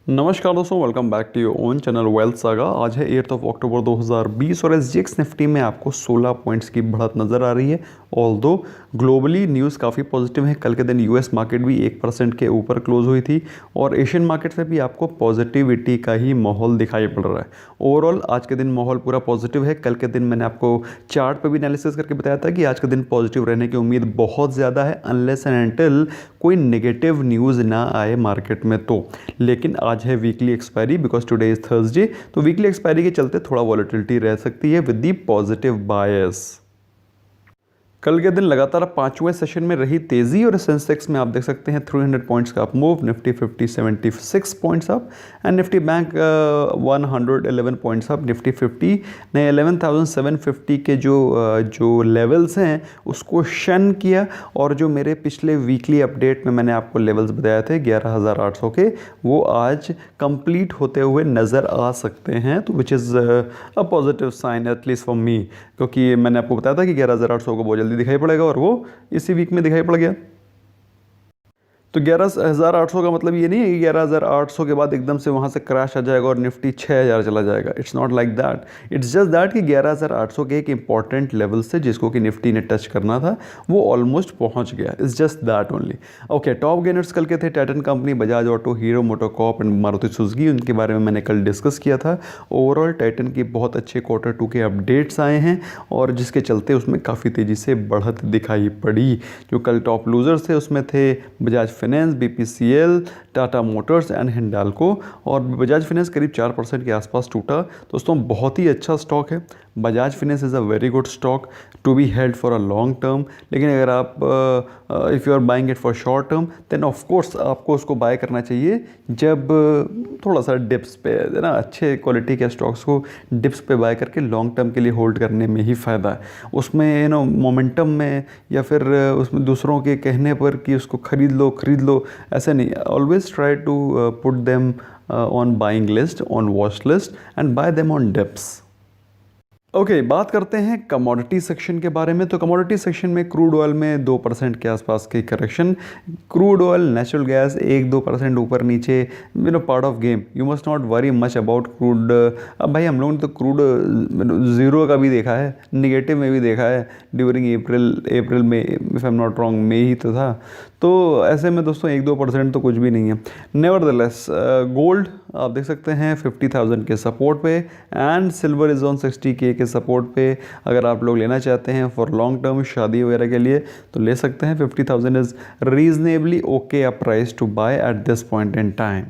नमस्कार दोस्तों, welcome back to your own channel wealth saga. आज है 8 अक्टूबर 2020 और एसजीएक्स निफ्टी में आपको 16 पॉइंट्स की बढ़त नज़र आ रही है। ऑल्दो ग्लोबली न्यूज़ काफ़ी पॉजिटिव है। कल के दिन यूएस मार्केट भी 1% के ऊपर क्लोज हुई थी और एशियन मार्केट में भी आपको पॉजिटिविटी का ही माहौल दिखाई पड़ रहा है। ओवरऑल आज के दिन माहौल पूरा पॉजिटिव है। कल के दिन मैंने आपको चार्ट पर भी एनालिसिस करके बताया था कि आज के दिन पॉजिटिव रहने की उम्मीद बहुत ज़्यादा है, अनलेस एंड अनटिल कोई नेगेटिव न्यूज़ ना आए मार्केट में। तो लेकिन आज है weekly expiry, because today is Thursday, तो वीकली एक्सपायरी के चलते थोड़ा वॉलेटिलिटी रह सकती है विद दी पॉजिटिव बायस। कल के दिन लगातार पांचवें सेशन में रही तेजी और सेंसेक्स में आप देख सकते हैं 300 पॉइंट्स का up move, Nifty 50 76 points up and Nifty bank 111 points up. Nifty 50 ने 11,750 के जो लेवल्स हैं उसको शन किया और जो मेरे पिछले वीकली अपडेट में मैंने आपको लेवल्स बताए थे 11,800 के, वो आज कंप्लीट होते हुए नज़र आ सकते हैं। तो which is a positive sign at least for me, क्योंकि मैंने आपको बताया था कि 11,800 को बहुत जल्दी दिखाई पड़ेगा और वो इसी वीक में दिखाई पड़ गया। तो 11,800 का मतलब ये नहीं है कि 11,800 के बाद एकदम से वहाँ से क्रैश आ जाएगा और निफ्टी 6,000 चला जाएगा। It's not like that. It's just that कि 11,800 के एक इंपॉर्टेंट लेवल से जिसको कि निफ्टी ने टच करना था वो ऑलमोस्ट पहुँच गया। It's just that only. Okay, top gainers कल के थे Titan company, Bajaj auto, hero MotoCorp and Maruti Suzuki. उनके बारे में मैंने कल डिस्कस किया था। ओवरऑल टाइटन की बहुत अच्छे Q2 के अपडेट्स आए हैं और जिसके चलते उसमें काफ़ी तेज़ी से बढ़त दिखाई पड़ी। जो कल टॉप लूजर्स थे उसमें थे Bajaj finance, BPCL, Tata Motors and Hindalco. और बजाज फाइनेंस करीब 4% के आसपास टूटा। दोस्तों बहुत ही अच्छा स्टॉक है। Bajaj finance is a very good stock to be held for a long term. लेकिन अगर आप if you are buying it for short term then of course आपको उसको बाय करना चाहिए जब थोड़ा सा डिप्स पे है ना। अच्छे क्वालिटी के स्टॉक्स को डिप्स पे बाय करके लॉन्ग टर्म के लिए होल्ड करने में ही फ़ायदा है। उसमें मोमेंटम में या फिर उसमें दूसरों के कहने पर कि उसको खरीद लो, ऐसे नहीं। Always try to put them on buying list, on watch list and buy them on dips. Okay, बात करते हैं कमोडिटी सेक्शन के बारे में। तो कमोडिटी सेक्शन में क्रूड ऑयल में 2% के आसपास की correction. Crude oil, natural gas 1-2% ऊपर नीचे, part of game. You must not worry much about crude. अब भाई हम लोगों ने तो क्रूड ज़ीरो का भी देखा है, निगेटिव में भी देखा है ड्यूरिंग अप्रैल में, if I am not wrong, में ही तो था। तो ऐसे में दोस्तों 1-2% तो कुछ भी नहीं है। नेवरदलेस गोल्ड आप देख सकते हैं 50,000 के सपोर्ट पे and silver is on 60K के सपोर्ट पे। अगर आप लोग लेना चाहते हैं फॉर लॉन्ग टर्म शादी वगैरह के लिए तो ले सकते हैं। 50,000 is reasonably okay a price to buy at this point in time.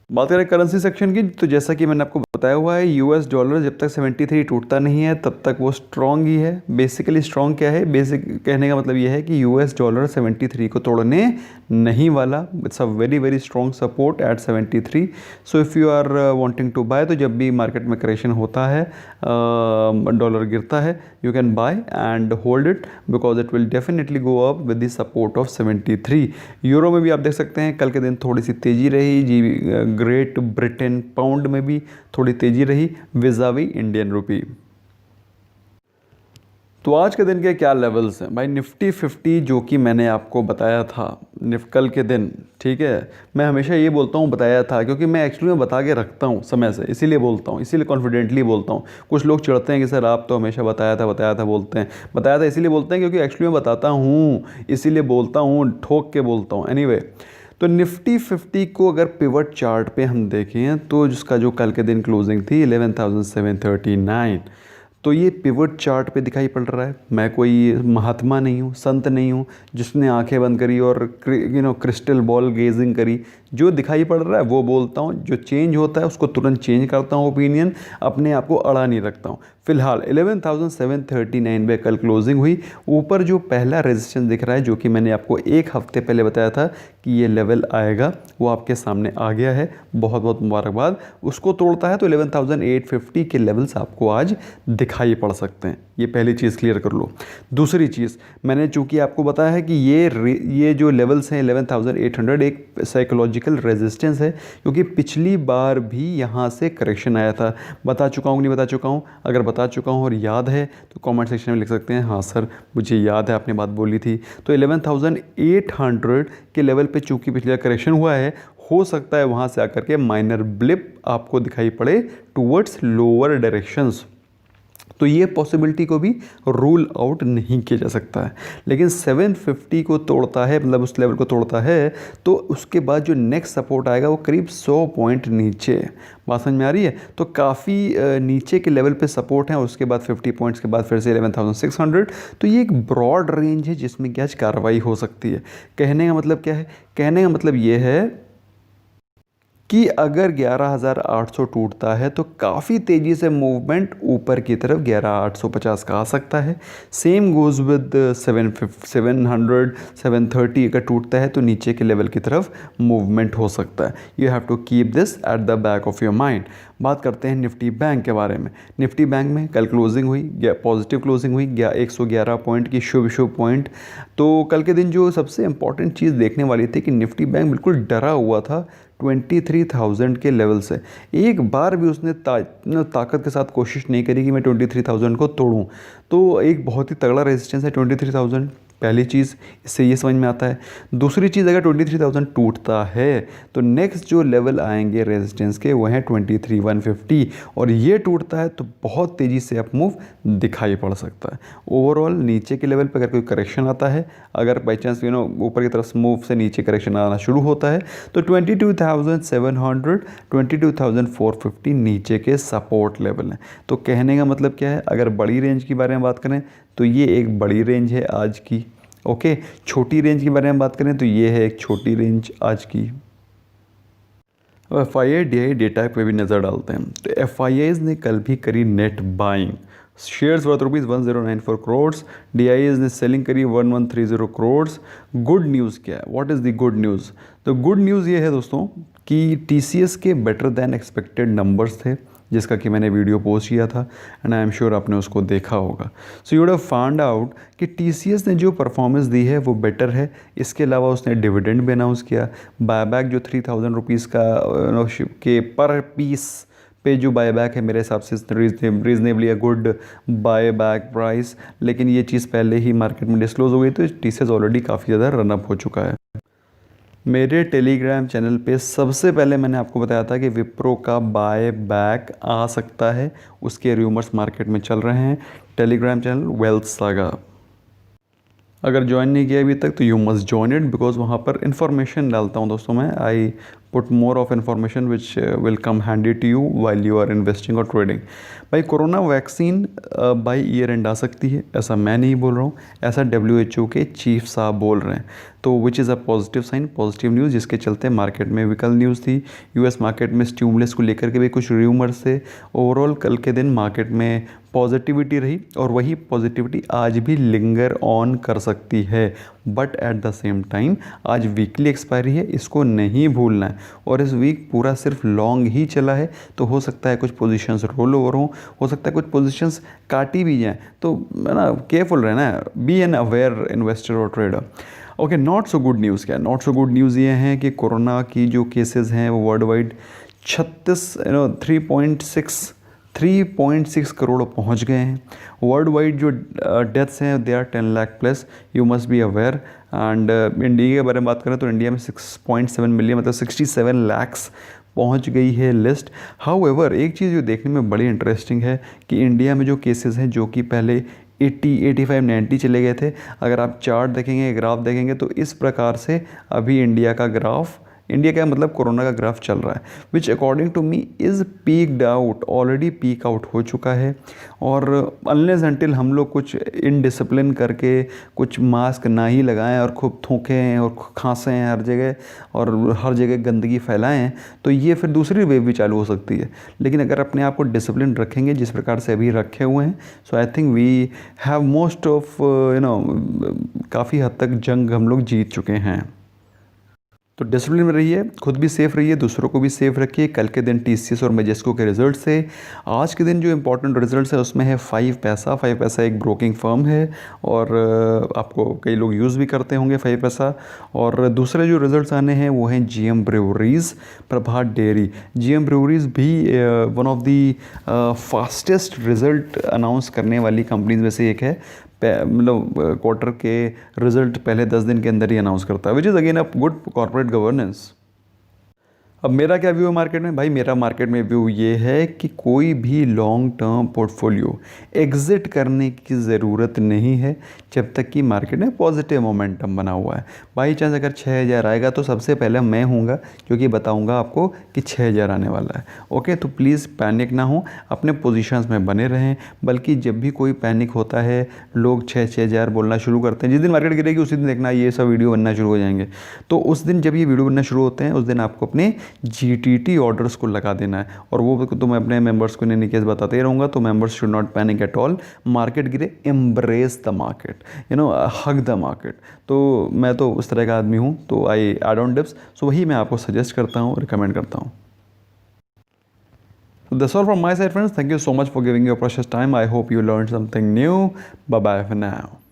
बात करें करेंसी सेक्शन की, तो जैसा कि मैंने आपको बताया हुआ है यूएस डॉलर जब तक 73 टूटता नहीं है तब तक वो स्ट्रॉन्ग ही है। बेसिकली स्ट्रॉन्ग क्या है, बेसिक कहने का मतलब ये है कि यूएस डॉलर 73 को तोड़ने नहीं वाला। It's a very very strong support at 73। So if you are wanting to buy, तो जब भी मार्केट में करेक्शन होता है, डॉलर गिरता है, you can buy and hold it because it will definitely go up with the support of 73। Euro में भी आप देख सकते हैं कल के दिन थोड़ी सी तेज़ी रही जी। ग्रेट ब्रिटेन पाउंड में भी थोड़ी तेज़ी रही विज़ावी इंडियन रुपी। तो आज के दिन के क्या लेवल्स हैं भाई। निफ्टी 50 जो कि मैंने आपको बताया था कल के दिन, ठीक है। मैं हमेशा ये बोलता हूँ बताया था क्योंकि मैं एक्चुअली में बता के रखता हूँ समय से, इसीलिए बोलता हूँ, इसीलिए कॉन्फिडेंटली बोलता हूँ। कुछ लोग चिढ़ते हैं कि सर आप तो हमेशा बताया था बोलते हैं। बताया था इसीलिए बोलते हैं क्योंकि एक्चुअली में बताता हूँ, इसीलिए बोलता हूँ, ठोक के बोलता हूँ। एनीवे, तो निफ्टी 50 को अगर पिवट चार्ट पे हम देखें तो जिसका जो कल के दिन क्लोजिंग थी 11,739, तो ये पिवट चार्ट पे दिखाई पड़ रहा है। मैं कोई महात्मा नहीं हूँ, संत नहीं हूँ जिसने आंखें बंद करी और क्रिस्टल बॉल गेजिंग करी। जो दिखाई पड़ रहा है वो बोलता हूँ, जो चेंज होता है उसको तुरंत चेंज करता हूँ ओपिनियन, अपने आप को अड़ा नहीं रखता हूँ। फिलहाल 11,739 पे कल क्लोजिंग हुई। ऊपर जो पहला रेजिस्टेंस दिख रहा है जो कि मैंने आपको एक हफ्ते पहले बताया था कि ये लेवल आएगा, वो आपके सामने आ गया है। बहुत बहुत मुबारकबाद। उसको तोड़ता है तो 11,850 के लेवल्स आपको आज दिखाई पड़ सकते हैं। ये पहली चीज़ क्लियर कर लो। दूसरी चीज़, मैंने चूँकि आपको बताया है कि ये जो लेवल्स हैं 11,800 एक साइकोलॉजिकल रेजिस्टेंस है, क्योंकि पिछली बार भी यहाँ से करेक्शन आया था। बता चुका हूँ नहीं बता चुका हूँ? अगर बता चुका हूँ और याद है तो कमेंट सेक्शन में लिख सकते हैं हाँ सर मुझे याद है, आपने बात बोली थी। तो 11,800 के लेवल पे चूँकि पिछले करेक्शन हुआ है, हो सकता है वहाँ से आकर के माइनर ब्लिप आपको दिखाई पड़े टूवर्ड्स लोअर डायरेक्शंस। तो ये पॉसिबिलिटी को भी रूल आउट नहीं किया जा सकता है। लेकिन 750 को तोड़ता है, मतलब उस लेवल को तोड़ता है, तो उसके बाद जो नेक्स्ट सपोर्ट आएगा वो करीब 100 पॉइंट नीचे। बात समझ में आ रही है? तो काफ़ी नीचे के लेवल पे सपोर्ट है, उसके बाद 50 पॉइंट्स के बाद फिर से 11,600। तो ये एक ब्रॉड रेंज है जिसमें क्या कार्रवाई हो सकती है। कहने का मतलब क्या है? कहने का मतलब ये है कि अगर 11,800 टूटता है तो काफ़ी तेज़ी से मूवमेंट ऊपर की तरफ 11,850 का आ सकता है। सेम गोज़ विद 700 730 अगर टूटता है तो नीचे के लेवल की तरफ मूवमेंट हो सकता है। You have to keep this at the back of your mind. बात करते हैं निफ्टी बैंक के बारे में। निफ्टी बैंक में कल क्लोजिंग हुई, पॉजिटिव क्लोजिंग हुई, 111 पॉइंट की शुभ पॉइंट। तो कल के दिन जो सबसे इंपॉर्टेंट चीज़ देखने वाली थी कि निफ्टी बैंक बिल्कुल डरा हुआ था 23,000 के लेवल से। एक बार भी उसने ताकत के साथ कोशिश नहीं करी कि मैं 23,000 को तोड़ूं। तो एक बहुत ही तगड़ा रेजिस्टेंस है 23,000, पहली चीज़ इससे ये समझ में आता है। दूसरी चीज़, अगर 23,000 टूटता है तो नेक्स्ट जो लेवल आएंगे रेजिस्टेंस के वो हैं 23,150, और ये टूटता है तो बहुत तेज़ी से अप मूव दिखाई पड़ सकता है। ओवरऑल नीचे के लेवल पर अगर कोई करेक्शन आता है, अगर बाई चांस ऊपर की तरफ मूव से नीचे करेक्शन आना शुरू होता है तो 22,700 22,450 नीचे के सपोर्ट लेवल हैं। तो कहने का मतलब क्या है? अगर बड़ी रेंज के बारे में बात करें तो ये एक बड़ी रेंज है आज की। ओके, छोटी रेंज के बारे में बात करें तो ये है एक छोटी रेंज आज की। अब FII DI डेटा पे भी नज़र डालते हैं। तो FIIs ने कल भी करी net buying, shares worth ₹1094 crore, DIs ने सेलिंग करी 1130 करोड़। गुड न्यूज़ क्या है? What is the good news? तो गुड न्यूज़ ये है दोस्तों कि TCS के बेटर दैन एक्सपेक्टेड नंबर्स थे, जिसका कि मैंने वीडियो पोस्ट किया था एंड आई एम श्योर आपने उसको देखा होगा। So you would have found out कि TCS ने जो परफॉर्मेंस दी है वो बेटर है। इसके अलावा उसने डिविडेंड भी अनाउंस किया। बायबैक जो 3,000 रुपीज़ का के पर पीस पे जो बायबैक है, मेरे हिसाब से reasonably a good buyback price. लेकिन ये चीज़ पहले ही मार्केट में डिस्क्लोज हो गई, तो TCS ऑलरेडी काफ़ी ज़्यादा रनअप हो चुका है। मेरे टेलीग्राम चैनल पे सबसे पहले मैंने आपको बताया था कि विप्रो का बाय बैक आ सकता है, उसके रूमर्स मार्केट में चल रहे हैं। टेलीग्राम चैनल वेल्थ सागा, अगर ज्वाइन नहीं किया अभी तक तो you must join it, because वहाँ पर इन्फॉर्मेशन डालता हूँ दोस्तों मैं। I put more of information which will come handy to you while you are investing और ट्रेडिंग। भाई corona vaccine by year end आ सकती है, ऐसा मैं नहीं बोल रहा हूँ, ऐसा WHO के चीफ साहब बोल रहे हैं। तो which is a positive sign, positive news, जिसके चलते मार्केट में विकल न्यूज़ थी। US मार्केट में स्टिमुलस को लेकर के भी कुछ रूमर्स थे। ओवरऑल कल के दिन मार्केट में पॉजिटिविटी रही, और वही पॉजिटिविटी आज भी लिंगर ऑन कर सकती है। But at the same time आज वीकली एक्सपायरी है, इसको नहीं भूलना है। और इस वीक पूरा सिर्फ लॉन्ग ही चला है, तो हो सकता है कुछ पोजीशंस रोल ओवर हो सकता है कुछ पोजीशंस काटी भी जाएँ। तो है ना, केयरफुल रहना है, बी एन अवेयर इन्वेस्टर और trader. Okay, not so good news क्या है? नॉट सो गुड न्यूज़ ये है कि कोरोना की जो केसेस हैं वो वर्ल्ड वाइड 3.6 करोड़ पहुंच गए हैं। वर्ल्ड वाइड जो डेथ्स हैं they are 10 lakh plus, you must be aware. And India के बारे में बात करें तो इंडिया में 6.7 मिलियन मतलब 67 लैक्स पहुंच गई है लिस्ट। हाउएवर एक चीज़ जो देखने में बड़ी इंटरेस्टिंग है कि इंडिया में जो केसेस हैं जो कि पहले 80, 85, 90 चले गए थे, अगर आप चार्ट देखेंगे, ग्राफ देखेंगे तो इस प्रकार से अभी इंडिया का मतलब कोरोना का ग्राफ चल रहा है, which according to me is peaked out, already peak out हो चुका है। और अनलेस अनटिल हम लोग कुछ इनडिसिप्लिन करके कुछ मास्क ना ही लगाएं और खूब थूकें और खांसें हर जगह और हर जगह गंदगी फैलाएं, तो ये फिर दूसरी वेव भी चालू हो सकती है। लेकिन अगर अपने आप को डिसिप्लिन रखेंगे जिस प्रकार से अभी रखे हुए हैं, so I think we have most of काफ़ी हद तक जंग हम लोग जीत चुके हैं। तो डिसिप्लिन में रहिए, खुद भी सेफ़ रहिए, दूसरों को भी सेफ़ रखिए। कल के दिन TCS और मैजेस्को के रिजल्ट्स थे। आज के दिन जो इंपॉर्टेंट रिजल्ट्स है उसमें है 5 पैसा। 5 पैसा एक ब्रोकिंग फर्म है और आपको कई लोग यूज़ भी करते होंगे 5 पैसा। और दूसरे जो रिजल्ट्स आने हैं वो हैं GM ब्रूअरीज़, प्रभात डेयरी। GM ब्रूअरीज़ भी one of the fastest result announce करने वाली कंपनीज में से एक है। मतलब क्वार्टर के रिजल्ट पहले 10 दिन के अंदर ही अनाउंस करता है, which is again a good corporate governance. अब मेरा क्या व्यू है मार्केट में? भाई मेरा मार्केट में व्यू ये है कि कोई भी लॉन्ग टर्म पोर्टफोलियो एग्ज़िट करने की ज़रूरत नहीं है जब तक कि मार्केट में पॉजिटिव मोमेंटम बना हुआ है। बाई चांस अगर 6000 आएगा तो सबसे पहले मैं हूँगा क्योंकि बताऊँगा आपको कि 6000 आने वाला है। ओके, तो प्लीज़ पैनिक ना हो, अपने पोजीशंस में बने रहें। बल्कि जब भी कोई पैनिक होता है लोग 6000 बोलना शुरू करते हैं, जिस दिन मार्केट गिरेगी उसी दिन देखना ये सब वीडियो बनना शुरू हो जाएंगे। तो उस दिन जब ये वीडियो बनना शुरू होते हैं उस दिन आपको अपने GTT ऑर्डर्स को लगा देना है। और वो तो मैं अपने मेंबर्स को इन एनी केस बताते ही रहूँगा। तो members should not panic at all. Market गिरे, embrace the market, hug the market. तो मैं तो उस तरह का आदमी हूँ, तो आई ऑन डिप्स। सो वही मैं आपको सजेस्ट करता हूँ, रिकमेंड करता हूँ। So that's all from my side, friends. Thank you so much for giving your precious time. I hope you learned something new. Bye bye for now.